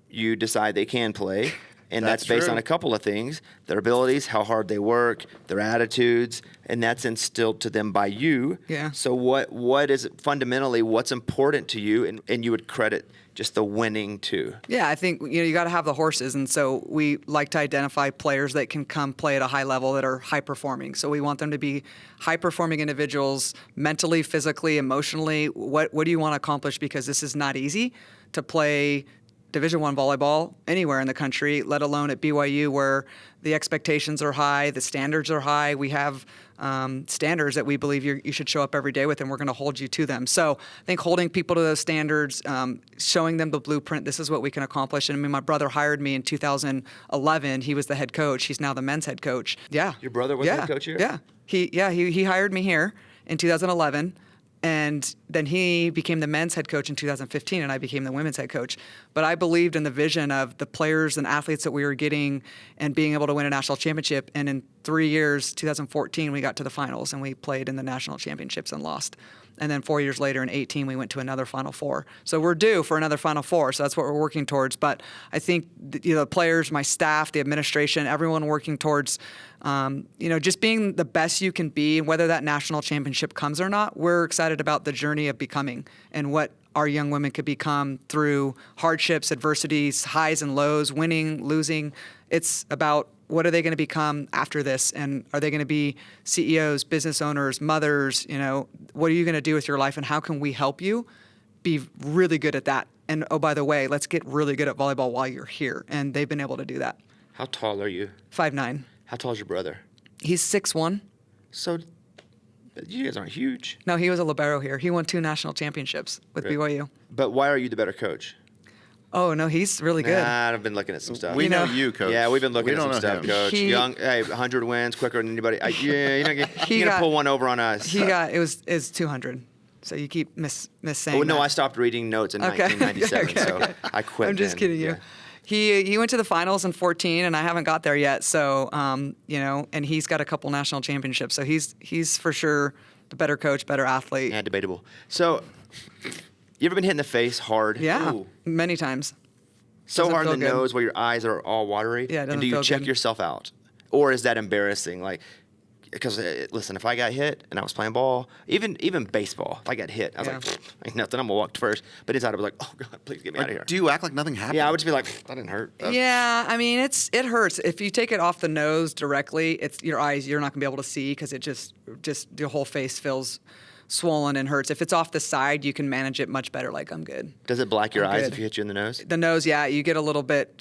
you decide they can play, and that's based true. on a couple of things: their abilities, how hard they work, their attitudes, and that's instilled to them by you. Yeah. So what is it fundamentally? What's important to you, and you would credit just the winning to? Yeah, I think you got to have the horses, and so we like to identify players that can come play at a high level that are high performing. So we want them to be high performing individuals, mentally, physically, emotionally. What do you want to accomplish? Because this is not easy to play Division I volleyball anywhere in the country, let alone at BYU, where the expectations are high, the standards are high. We have standards that we believe you should show up every day with, and we're going to hold you to them. So I think holding people to those standards, showing them the blueprint, this is what we can accomplish. And I mean, my brother hired me in 2011. He was the head coach. He's now the men's head coach. Yeah. Your brother was the head coach here? Yeah. He hired me here in 2011. And then he became the men's head coach in 2015, and I became the women's head coach. But I believed in the vision of the players and athletes that we were getting and being able to win a national championship. And in 3 years, 2014, we got to the finals, and we played in the national championships and lost. And then 4 years later, in 2018, we went to another Final Four. So we're due for another Final Four. So that's what we're working towards. But I think the players, my staff, the administration, everyone working towards just being the best you can be, and whether that national championship comes or not, we're excited about the journey of becoming and what our young women could become through hardships, adversities, highs and lows, winning, losing. It's about what are they going to become after this, and are they going to be CEOs, business owners, mothers? What are you going to do with your life, and how can we help you be really good at that? And oh, by the way, let's get really good at volleyball while you're here. And they've been able to do that. How tall are you? 5'9". How tall is your brother? He's 6'1". So you guys aren't huge. No, he was a libero here. He won 2 national championships with BYU. But why are you the better coach? Oh, no, he's really good. Nah, I've been looking at some stuff. We know know- you, Coach. Yeah, we've been looking We at don't some know stuff, him. Coach. He- Young, 100 wins quicker than anybody. You're not gonna got- pull one over on us. It was 200. So you keep miss saying Oh no, that. I stopped reading notes in Okay. 1997, Okay, so okay. I quit. I'm just then. kidding you. Yeah. He went to the finals in 2014, and I haven't got there yet. So and he's got a couple national championships. So he's for sure the better coach, better athlete. Yeah, debatable. So, you ever been hit in the face hard? Yeah, Ooh. many times. So Doesn't hard in the feel good. nose where your eyes are all watery? Yeah, it And doesn't do you feel check good. yourself out? Or is that embarrassing? Like, because listen, if I got hit and I was playing ball, even baseball, if I got hit, I was Yeah. like, ain't nothing, I'm gonna walk first. But inside I was like, oh God, please get me out of here. Do you act like nothing happened? Yeah, I would just be like, that didn't hurt. Yeah, I mean it hurts if you take it off the nose directly. It's your eyes. You're not gonna be able to see because it just your whole face feels swollen and hurts. If it's off the side, you can manage it much better. Like I'm good. Does it black your I'm eyes good. if you hit you in the nose? The nose, yeah, you get a little bit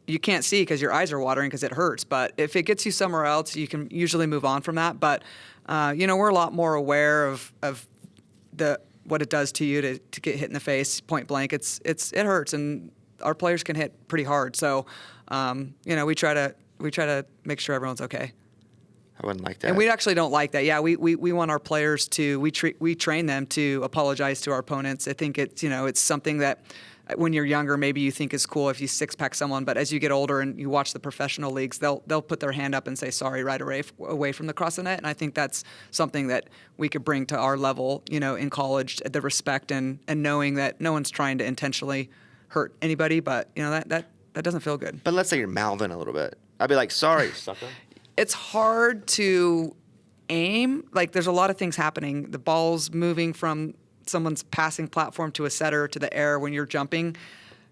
you can't see because your eyes are watering because it hurts. But if it gets you somewhere else, you can usually move on from that. But we're a lot more aware of the what it does to you to get hit in the face point blank. It hurts, and our players can hit pretty hard. So, we try to make sure everyone's okay. I wouldn't like that. And we actually don't like that. Yeah, we want our players to we train them to apologize to our opponents. I think it's something that when you're younger maybe you think is cool if you six-pack someone, but as you get older and you watch the professional leagues, they'll put their hand up and say sorry right away from the cross of the net. And I think that's something that we could bring to our level, in college, the respect and knowing that no one's trying to intentionally hurt anybody, but that doesn't feel good. But let's say you're mouthing a little bit. I'd be like, sorry, sucker. It's hard to aim. Like, there's a lot of things happening. The ball's moving from someone's passing platform to a setter to the air when you're jumping.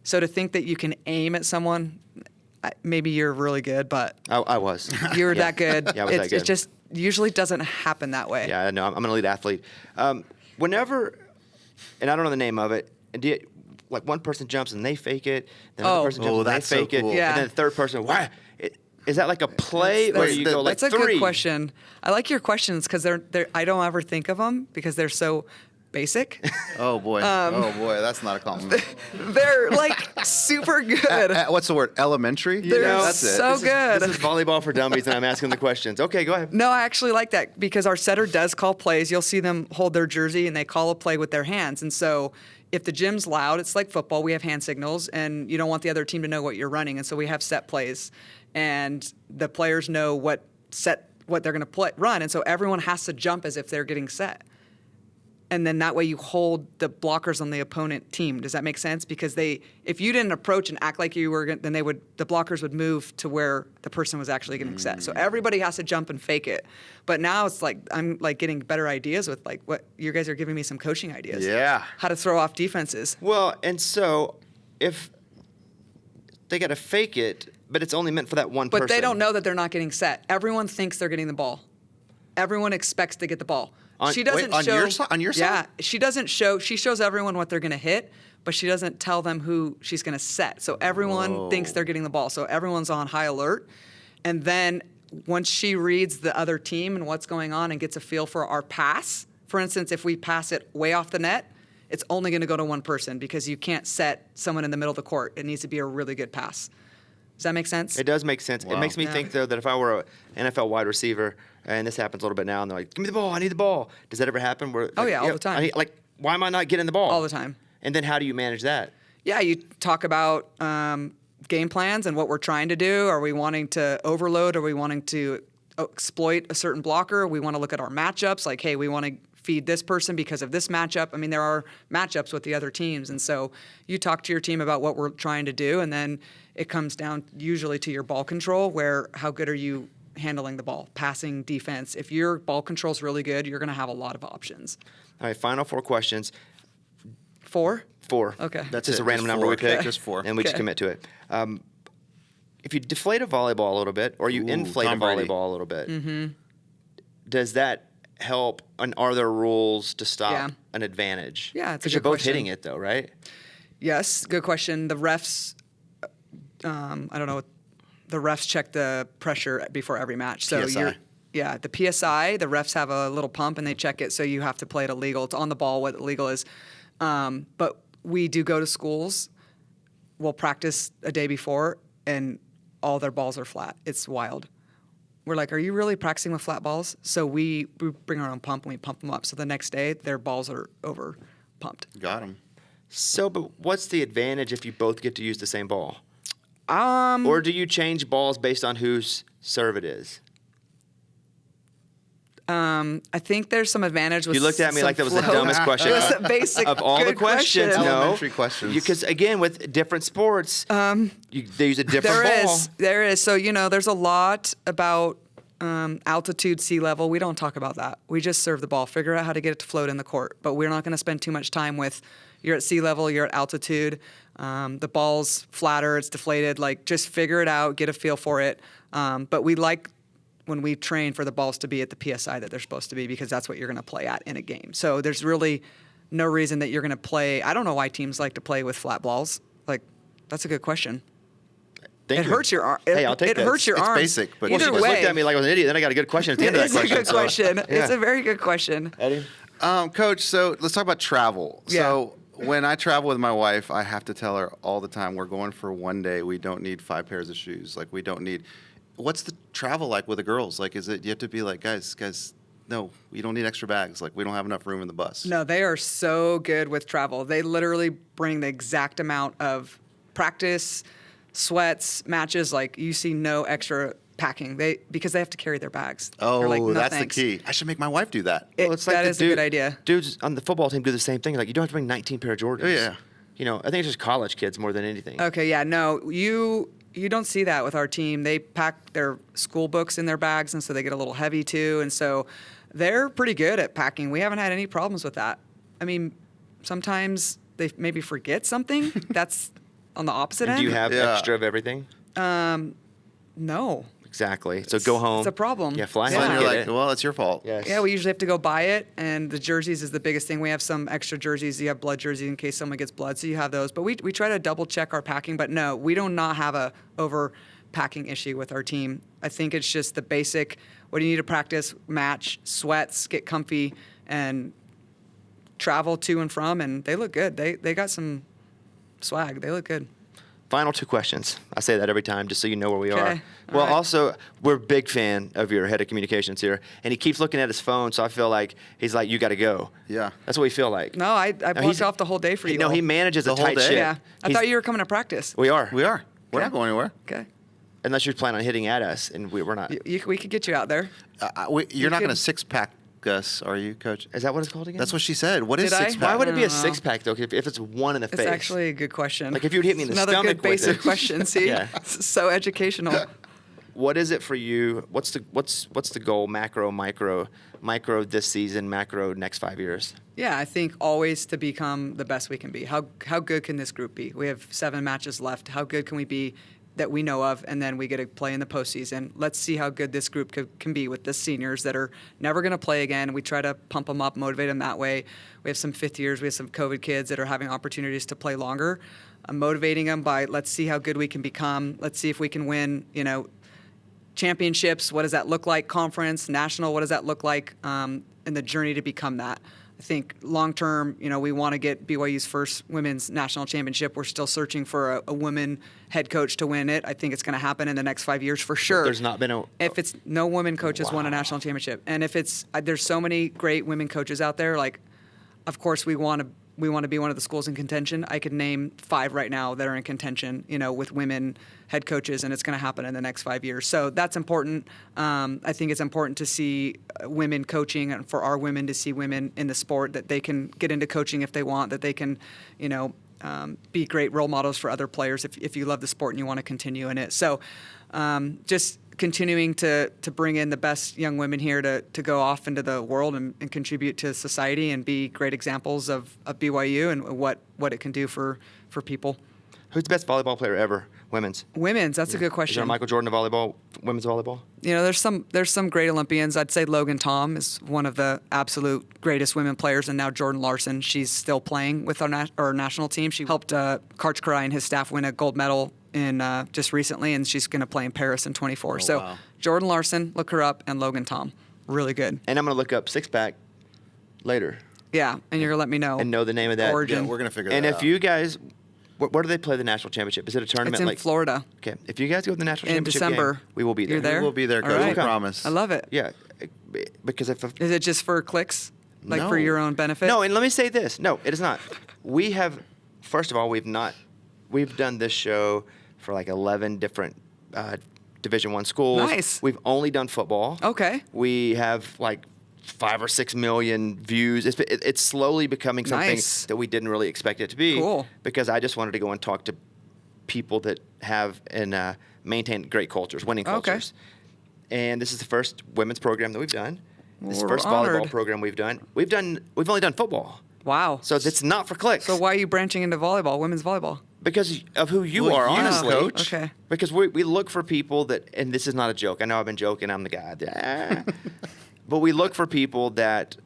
So to think that you can aim at someone, maybe you're really good, but I was. You're that good. Yeah, I was that good. It just usually doesn't happen that way. Yeah, no, I'm an elite athlete. Whenever, and I don't know the name of it, and like one person jumps and they fake it, then another person jumps and they that's so fake it, cool. Yeah. and then the third person, why? Is that like a play where you go like That's a three? good question. I like your questions because they're I don't ever think of them because they're so basic. Oh boy. That's not a compliment. They're like super good. What's the word? Elementary? They're That's it. so good. This is volleyball for dummies, and I'm asking the questions. Okay, go ahead. No, I actually like that because our setter does call plays. You'll see them hold their jersey and they call a play with their hands. And so if the gym's loud, it's like football. We have hand signals, and you don't want the other team to know what you're running. And so we have set plays, and the players know what they're going to run. And so everyone has to jump as if they're getting set. And then that way you hold the blockers on the opponent team. Does that make sense? Because if you didn't approach and act like you were, then the blockers would move to where the person was actually getting set. So everybody has to jump and fake it. But now it's like I'm like getting better ideas with like what you guys are giving me some coaching ideas. Yeah. How to throw off defenses. Well, and so if they got to fake it, but it's only meant for that one person. But they don't know that they're not getting set. Everyone thinks they're getting the ball. Everyone expects to get the ball. She doesn't on show. your side? On your Yeah, side? she doesn't show. She shows everyone what they're going to hit, but she doesn't tell them who she's going to set. So everyone thinks they're getting the ball. So everyone's on high alert. And then once she reads the other team and what's going on and gets a feel for our pass, for instance, if we pass it way off the net, it's only going to go to one person because you can't set someone in the middle of the court. It needs to be a really good pass. Does that make sense? It does make sense. It makes me think, though, that if I were an NFL wide receiver, and this happens a little bit now, and they're like, give me the ball, I need the ball. Does that ever happen? Where, Oh, like, yeah, all the time. Why am I not getting the ball? All the time. And then how do you manage that? Yeah, you talk about game plans and what we're trying to do. Are we wanting to overload? Are we wanting to exploit a certain blocker? We want to look at our matchups. Like, hey, we want to feed this person because of this matchup. I mean, there are matchups with the other teams. And so you talk to your team about what we're trying to do, and then it comes down usually to your ball control, where how good are you handling the ball, passing, defense. If your ball control is really good, you're going to have a lot of options. All right, final 4 questions. 4? 4. Okay. That's it, just a random just number 4. we pick. Just 4. And we just Okay. commit to it. If you deflate a volleyball a little bit, or you inflate Tom a Brady. volleyball a little bit, does that help? And are there rules to stop Yeah. an advantage? Yeah, it's a because you're good both question. hitting it, though, right? Yes, good question. The refs, I don't know, the refs check the pressure before every match. So PSI. the PSI, the refs have a little pump and they check it, so you have to play it illegal. It's on the ball what illegal is. But we do go to schools. We'll practice a day before, and all their balls are flat. It's wild. We're like, are you really practicing with flat balls? So we bring our own pump and we pump them up. So the next day, their balls are over pumped. Got him. So, but what's the advantage if you both get to use the same ball? Um, Or do you change balls based on whose serve it is? I think there's some advantage with You looked at me some like that was the flow. dumbest question. It was a basic Of all the good questions, question. no. Elementary questions. Because, again, with different sports, they use a different There ball. is. There is. So, there's a lot about altitude, sea level. We don't talk about that. We just serve the ball, figure out how to get it to float in the court. But we're not going to spend too much time with you're at sea level, you're at altitude, the ball's flatter, it's deflated. Like, just figure it out, get a feel for it. But we like when we train for the balls to be at the PSI that they're supposed to be, because that's what you're going to play at in a game. So there's really no reason that you're going to play. I don't know why teams like to play with flat balls. Like, that's a good question. Thank It you. hurts your arm. Hey, I'll take it that. hurts your It's arms. basic, but Well, she either just way, looked at me like I was an idiot. Then I got a good question at the it end of that is a question. good question. Yeah. It's a very good question. Eddie? Coach, so let's talk about travel. Yeah. So when I travel with my wife, I have to tell her all the time, we're going for one day. We don't need 5 pairs of shoes. Like, we don't need. What's the travel like with the girls? Like, is it you have to be like, guys, no, you don't need extra bags. Like, we don't have enough room in the bus. No, they are so good with travel. They literally bring the exact amount of practice, sweats, matches. Like, you see no extra packing. Because they have to carry their bags. They're like, Oh, "No, that's thanks." the key. I should make my wife do that. That is a good idea. Dudes on the football team do the same thing. Like, you don't have to bring 19 pair of Jordans. Oh, yeah. You know, I think it's just college kids more than anything. Okay, yeah, no, you don't see that with our team. They pack their school books in their bags, and so they get a little heavy too. And so they're pretty good at packing. We haven't had any problems with that. I mean, sometimes they maybe forget something. That's on the opposite And end. do you have Yeah. extra of everything? No. Exactly. So go home. It's a problem. Yeah, fly So home. then Yeah. you're get like, it. well, it's your fault. Yes. Yeah, we usually have to go buy it, and the jerseys is the biggest thing. We have some extra jerseys. You have blood jerseys in case someone gets blood, so you have those. But we try to double check our packing. But no, we do not have a over packing issue with our team. I think it's just the basic. What do you need to practice, match, sweats, get comfy, and travel to and from. And they look good. They got some swag. They look good. Final 2 questions. I say that every time just so you know where we are. Okay. All Well, right. also, we're a big fan of your head of communications here, and he keeps looking at his phone, so I feel like he's like, you got to go. Yeah. That's what we feel like. No, I he's- blocked off the whole day for you. No, all. he manages The a whole tight day? ship. Yeah, I He's- thought you were coming to practice. We are. We are. We're Okay. not going anywhere. Okay. Unless you plan on hitting at us, and we're not. We could get you out there. You're not could- going to 6-pack us, are you, Coach? Is that what it's called again? That's what she said. What is Did I? 6-pack? Why would it be a I don't know. 6-pack, though, if it's one in the It's face? actually a good question. Like, if you'd hit me in the Another stomach good with basic it. question. See, Yeah. So educational. What is it for you? What's the goal? Macro, micro this season, macro next 5 years. Yeah, I think always to become the best we can be. How good can this group be? We have 7 matches left. How good can we be that we know of? And then we get to play in the postseason. Let's see how good this group can be with the seniors that are never going to play again. We try to pump them up, motivate them that way. We have some 5th years. We have some COVID kids that are having opportunities to play longer. I'm motivating them by let's see how good we can become. Let's see if we can win, championships. What does that look like? Conference, national, what does that look like? And the journey to become that. I think long term, we want to get BYU's first women's national championship. We're still searching for a woman head coach to win it. I think it's going to happen in the next 5 years for sure. There's not been a. If it's no woman coach has won a national championship, and if it's there's so many great women coaches out there. Like, of course we want to be one of the schools in contention. I could name 5 right now that are in contention, with women head coaches, and it's going to happen in the next 5 years. So that's important. I think it's important to see women coaching, and for our women to see women in the sport, that they can get into coaching if they want, that they can, be great role models for other players if you love the sport and you want to continue in it. So just continuing to bring in the best young women here to go off into the world and contribute to society and be great examples of BYU and what it can do for people. Who's the best volleyball player ever? Women's. Women's, that's a good Is there question. a Michael Jordan of volleyball? Women's volleyball? There's some great Olympians. I'd say Logan Tom is one of the absolute greatest women players, and now Jordan Larson. She's still playing with our national team. She helped Karch Karai and his staff win a gold medal in just recently, and she's going to play in Paris in 24. So wow. Jordan Larson, look her up, and Logan Tom, really good. And I'm going to look up 6-pack later Yeah, and you're gonna let me know. and know the name of that. Origin. Yeah, we're going to figure that And out. if you guys, where do they play the national championship? Is it a tournament? It's in like Florida Okay, if you guys go to the national in championship December. game, we will be there. You're there. We will be there, All Coach. right. We promise. I love it. Yeah, because if Is it just for clicks, like No. for your own benefit? no, and let me say this. No, it is not. We have, first of all, we've done this show for like 11 different Division I schools. Nice. We've only done football. Okay. We have like 5 or 6 million views. It's slowly becoming something Nice. that we didn't really expect it to be. Cool. Because I just wanted to go and talk to people that have and maintain great cultures, winning Okay. cultures. And this is the first women's program that we've done. This is the We're first honored. volleyball program we've done. We've only done football. Wow. So it's not for clicks. So why are you branching into volleyball, women's volleyball? Because of who you Well, are, you, honestly. Coach. Okay. Because we look for people that, and this is not a joke. I know I've been joking. I'm the guy. But we look for people that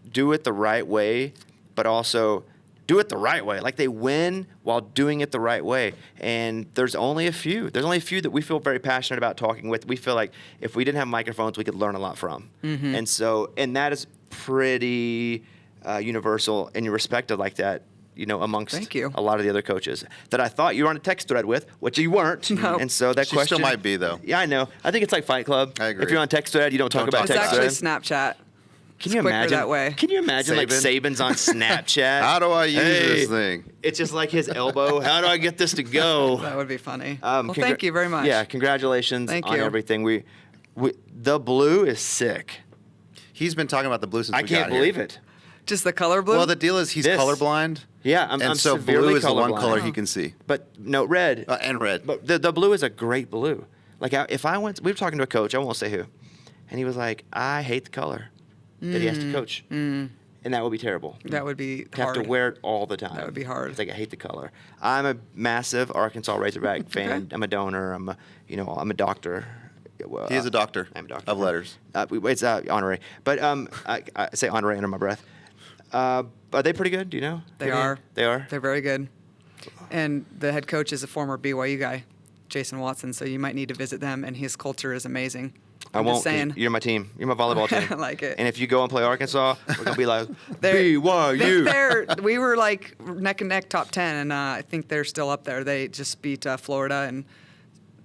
do it the right way, but also do it the right way. Like they win while doing it the right way. And there's only a few. There's only a few that we feel very passionate about talking with. We feel like if we didn't have microphones, we could learn a lot from. And so, and that is pretty universal and you're respected like that, amongst Thank you. a lot of the other coaches that I thought you were on a text thread with, which you weren't. No. And so that She question still might be, though. Yeah, I know. I think it's like Fight Club. I agree. If you're on text thread, you don't talk Don't about talk It's text actually thread. Snapchat. Can It's you quicker imagine that way. Can you imagine like Saban? Saban's on Snapchat? How do I use this thing? It's just like his elbow. How do I get this to go? That would be funny. Well, Thank you very much. Yeah, congratulations Thank on you. everything. We the blue is sick. He's been talking about the blue since I we can't got believe here. it. Just the color blue? Well, the deal is he's This. colorblind. Yeah, I'm and so severely blue is the one colorblind. color he can see. But no, red. And red. But the blue is a great blue. Like if I went, we were talking to a coach. I won't say who, and he was like, "I hate the color that he has to coach, and that would be terrible. that would be To have hard. to wear it all the time. That would be hard. It's like I hate the color. I'm a massive Arkansas Razorback fan. Okay. I'm a donor. I'm a doctor. Well, He is a doctor I'm a doctor of letters. It's honorary, but I say honorary under my breath. Are they pretty good? Do you know? They are. They are. They're very good. And the head coach is a former BYU guy, Jason Watson, so you might need to visit them, and his culture is amazing. I I'm won't. just saying. You're my team. You're my volleyball team. I like it. And if you go and play Arkansas, we're gonna be like They're- BYU. We were like neck and neck top 10, and I think they're still up there. They just beat Florida and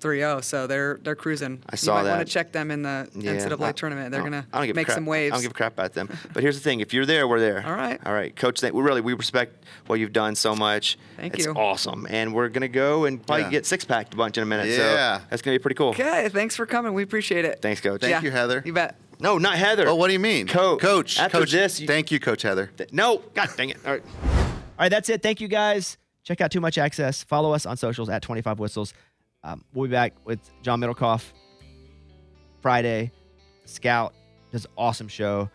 3-0, so they're cruising. I saw you might that. want to check them in the NCAA tournament. They're gonna I don't give a make crap. some waves. I don't give a crap about them. But here's the thing: if you're there, we're there. All right. All right, Coach. We respect what you've done so much. Thank it's you. awesome, and we're gonna go and probably Yeah. get six-packed a bunch in a minute. Yeah. So that's gonna be pretty cool. Okay, thanks for coming. We appreciate it. Thanks, Coach. Thank you, Heather. You bet. No, not Heather. Oh, what do you mean? Coach. After Coach. this, Thank you, Coach Heather. No, God dang it. All right. All right, that's it. Thank you, guys. Check out Too Much Access. Follow us on socials at 25 Whistles. We'll be back with John Middlecoff Friday. Scout does an awesome show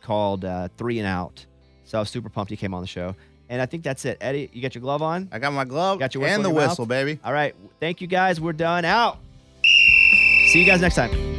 called 3 and Out. So I was super pumped he came on the show. And I think that's it. Eddie, you got your glove on? I got my glove Got your whistle and the in your mouth? whistle, baby. All right. Thank you, guys. We're done. Out. See you guys next time.